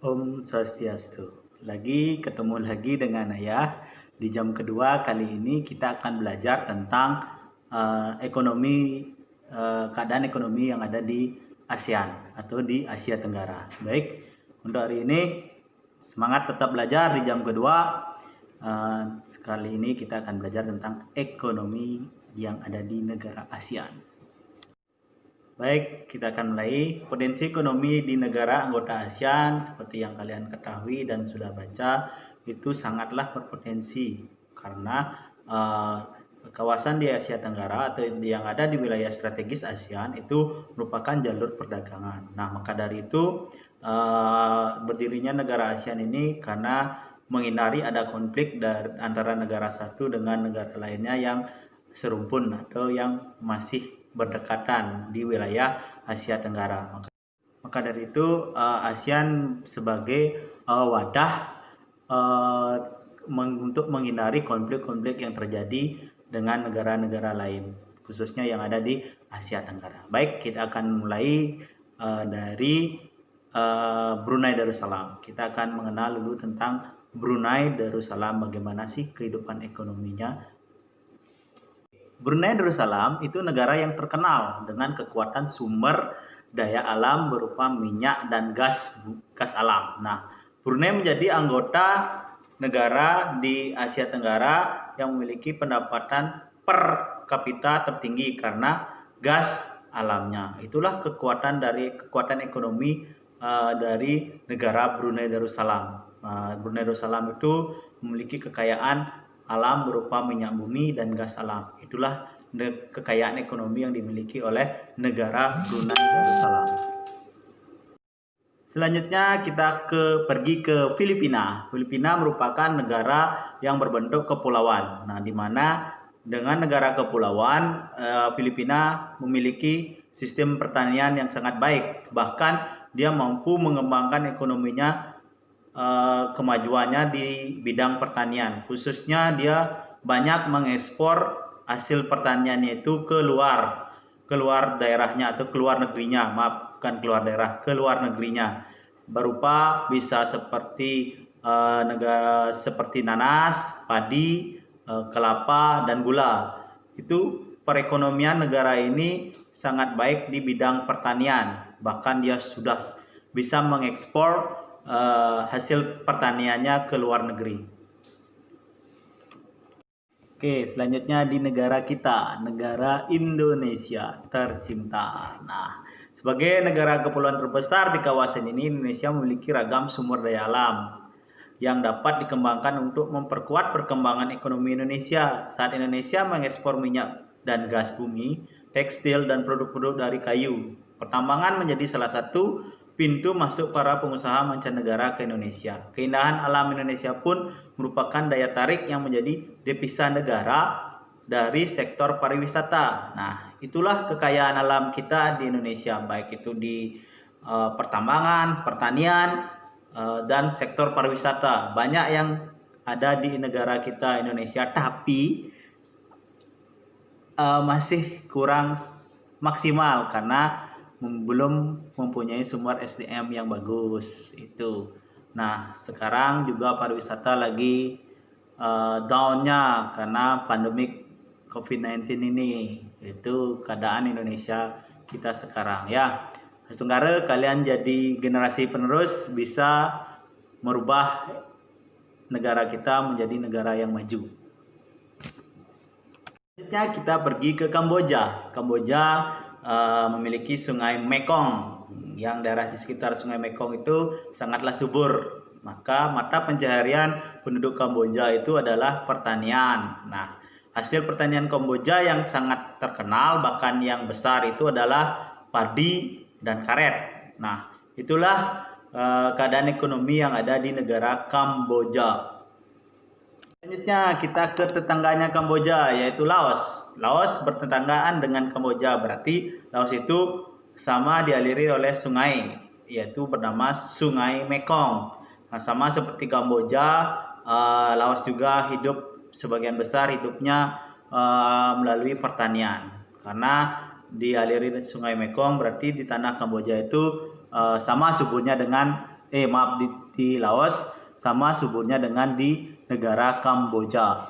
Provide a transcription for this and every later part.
Om Swastiastu. Lagi ketemu lagi dengan Ayah. Di jam kedua kali ini kita akan belajar tentang keadaan ekonomi yang ada di ASEAN atau di Asia Tenggara. Baik, untuk hari ini semangat tetap belajar di jam kedua. Sekali ini kita akan belajar tentang ekonomi yang ada di negara ASEAN. Baik, kita akan mulai. Potensi ekonomi di negara anggota ASEAN seperti yang kalian ketahui dan sudah baca itu sangatlah berpotensi karena kawasan di Asia Tenggara atau yang ada di wilayah strategis ASEAN itu merupakan jalur perdagangan. Nah, maka dari itu berdirinya negara ASEAN ini karena menghindari ada konflik antara negara satu dengan negara lainnya yang serumpun atau yang masih berdekatan di wilayah Asia Tenggara. Maka dari itu ASEAN sebagai wadah untuk menghindari konflik-konflik yang terjadi dengan negara-negara lain, khususnya yang ada di Asia Tenggara. Baik, kita akan mulai dari Brunei Darussalam. Kita akan mengenal dulu tentang Brunei Darussalam, bagaimana sih kehidupan ekonominya. Brunei Darussalam itu negara yang terkenal dengan kekuatan sumber daya alam berupa minyak dan gas alam. Nah, Brunei menjadi anggota negara di Asia Tenggara yang memiliki pendapatan per kapita tertinggi karena gas alamnya. Itulah kekuatan ekonomi dari negara Brunei Darussalam. Brunei Darussalam itu memiliki kekayaan alam berupa minyak bumi dan gas alam. Itulah kekayaan ekonomi yang dimiliki oleh negara Brunei Darussalam. Selanjutnya kita pergi ke Filipina. Filipina merupakan negara yang berbentuk kepulauan. Nah, di mana dengan negara kepulauan, Filipina memiliki sistem pertanian yang sangat baik. Bahkan dia mampu mengembangkan ekonominya, kemajuannya di bidang pertanian, khususnya dia banyak mengekspor hasil pertaniannya itu keluar daerahnya atau keluar negerinya, bukan keluar daerah, keluar negerinya, berupa bisa seperti negara seperti nanas, padi, kelapa dan gula. Itu perekonomian negara ini sangat baik di bidang pertanian, bahkan dia sudah bisa mengekspor hasil pertaniannya ke luar negeri. Oke, selanjutnya di negara kita, negara Indonesia tercinta. Nah, sebagai negara kepulauan terbesar di kawasan ini, Indonesia memiliki ragam sumber daya alam yang dapat dikembangkan untuk memperkuat perkembangan ekonomi Indonesia. Saat Indonesia mengekspor minyak dan gas bumi, tekstil, dan produk-produk dari kayu, pertambangan menjadi salah satu pintu masuk para pengusaha mancanegara ke Indonesia. Keindahan alam Indonesia pun merupakan daya tarik yang menjadi devisa negara dari sektor pariwisata. Nah, itulah kekayaan alam kita di Indonesia, baik itu di pertambangan, pertanian, dan sektor pariwisata. Banyak yang ada di negara kita Indonesia, tapi masih kurang maksimal karena belum mempunyai sumber SDM yang bagus itu. Nah, sekarang juga pariwisata lagi down-nya karena pandemik COVID-19 ini. Itu keadaan Indonesia kita sekarang ya. Setenggara kalian jadi generasi penerus bisa merubah negara kita menjadi negara yang maju. Selanjutnya kita pergi ke Kamboja. Kamboja memiliki sungai Mekong, yang daerah di sekitar sungai Mekong itu sangatlah subur. Maka mata pencaharian penduduk Kamboja itu adalah pertanian. Nah, hasil pertanian Kamboja yang sangat terkenal, bahkan yang besar itu adalah padi dan karet. Nah, itulah keadaan ekonomi yang ada di negara Kamboja. Selanjutnya kita ke tetangganya Kamboja, yaitu Laos. Laos bertetanggaan dengan Kamboja, berarti Laos itu sama dialiri oleh sungai, yaitu bernama Sungai Mekong. Nah, sama seperti Kamboja, Laos juga hidup sebagian besar hidupnya melalui pertanian. Karena dialiri Sungai Mekong, berarti di tanah Kamboja itu sama suburnya dengan maaf, di Laos, sama suburnya dengan di negara Kamboja.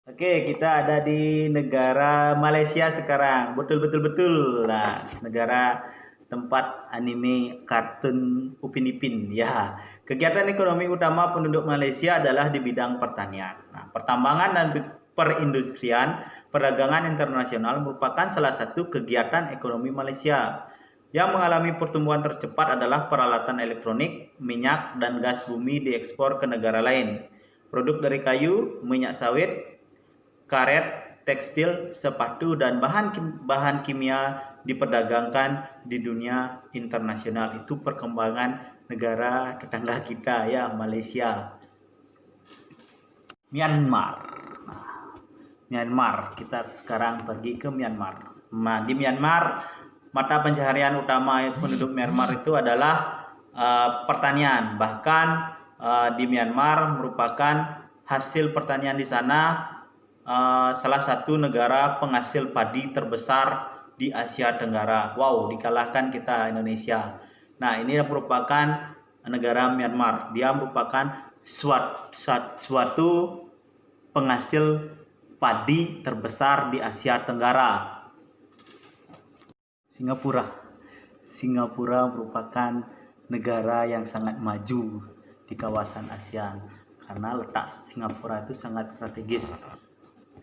Oke, kita ada di negara Malaysia sekarang. Betul. Nah, negara tempat anime kartun Upin Ipin. Ya, kegiatan ekonomi utama penduduk Malaysia adalah di bidang pertanian. Nah, pertambangan dan perindustrian, perdagangan internasional merupakan salah satu kegiatan ekonomi Malaysia. Yang mengalami pertumbuhan tercepat adalah peralatan elektronik, minyak, dan gas bumi diekspor ke negara lain. Produk dari kayu, minyak sawit, karet, tekstil, sepatu, dan bahan kimia diperdagangkan di dunia internasional. Itu perkembangan negara tetangga kita ya, Malaysia. Myanmar. Nah, Myanmar, kita sekarang pergi ke Myanmar. Nah, di Myanmar, mata pencaharian utama penduduk Myanmar itu adalah pertanian. Bahkan di Myanmar merupakan hasil pertanian di sana salah satu negara penghasil padi terbesar di Asia Tenggara. Wow, dikalahkan kita Indonesia. Nah, ini merupakan negara Myanmar. Dia merupakan suatu penghasil padi terbesar di Asia Tenggara. Singapura merupakan negara yang sangat maju di kawasan ASEAN karena letak Singapura itu sangat strategis.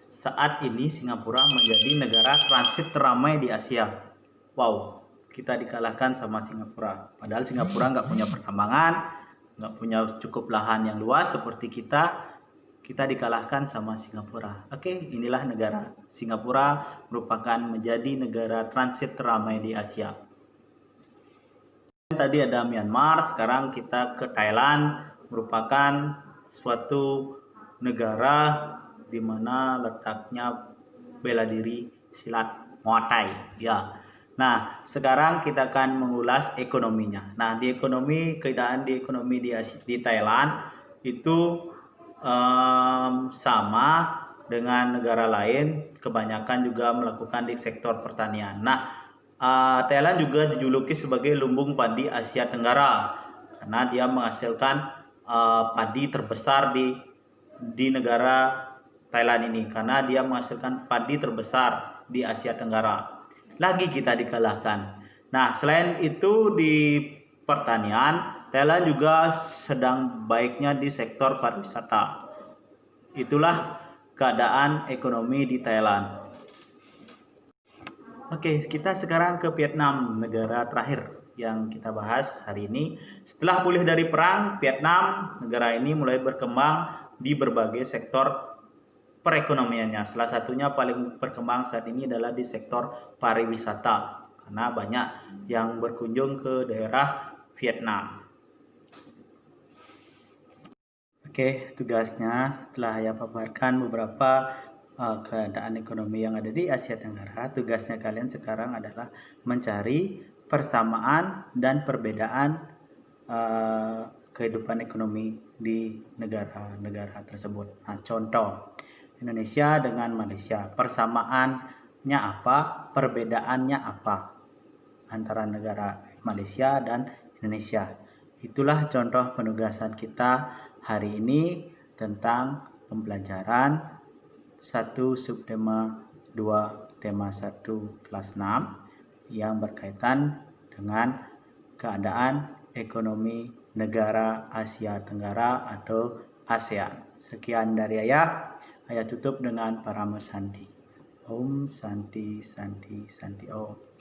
Saat ini Singapura menjadi negara transit teramai di Asia. Wow, kita dikalahkan sama Singapura. Padahal Singapura nggak punya pertambangan, nggak punya cukup lahan yang luas seperti kita. Kita dikalahkan sama Singapura. Oke, inilah negara. Singapura merupakan menjadi negara transit teramai di Asia. Tadi ada Myanmar, sekarang kita ke Thailand. Merupakan suatu negara di mana letaknya bela diri silat Muay Thai ya. Nah, sekarang kita akan mengulas ekonominya. Nah, keadaan di ekonomi di Thailand itu sama dengan negara lain, kebanyakan juga melakukan di sektor pertanian. Nah, Thailand juga dijuluki sebagai lumbung padi Asia Tenggara karena dia menghasilkan padi terbesar di negara Thailand ini, karena dia menghasilkan padi terbesar di Asia Tenggara. Lagi kita dikalahkan. Nah, selain itu di pertanian, Thailand juga sedang baiknya di sektor pariwisata. Itulah keadaan ekonomi di Thailand. Oke, kita sekarang ke Vietnam, negara terakhir yang kita bahas hari ini. Setelah pulih dari perang, Vietnam, negara ini mulai berkembang di berbagai sektor perekonomiannya. Salah satunya paling berkembang saat ini adalah di sektor pariwisata karena banyak yang berkunjung ke daerah Vietnam. Oke, tugasnya setelah saya paparkan beberapa keadaan ekonomi yang ada di Asia Tenggara, tugasnya kalian sekarang adalah mencari persamaan dan perbedaan kehidupan ekonomi di negara-negara tersebut. Nah, contoh Indonesia dengan Malaysia, persamaannya apa, perbedaannya apa antara negara Malaysia dan Indonesia. Itulah contoh penugasan kita hari ini tentang pembelajaran 1 subtema 2 tema 1 kelas 6 yang berkaitan dengan keadaan ekonomi negara Asia Tenggara atau ASEAN. Sekian dari Ayah tutup dengan para Santi. Om Santi Santi Santi Om.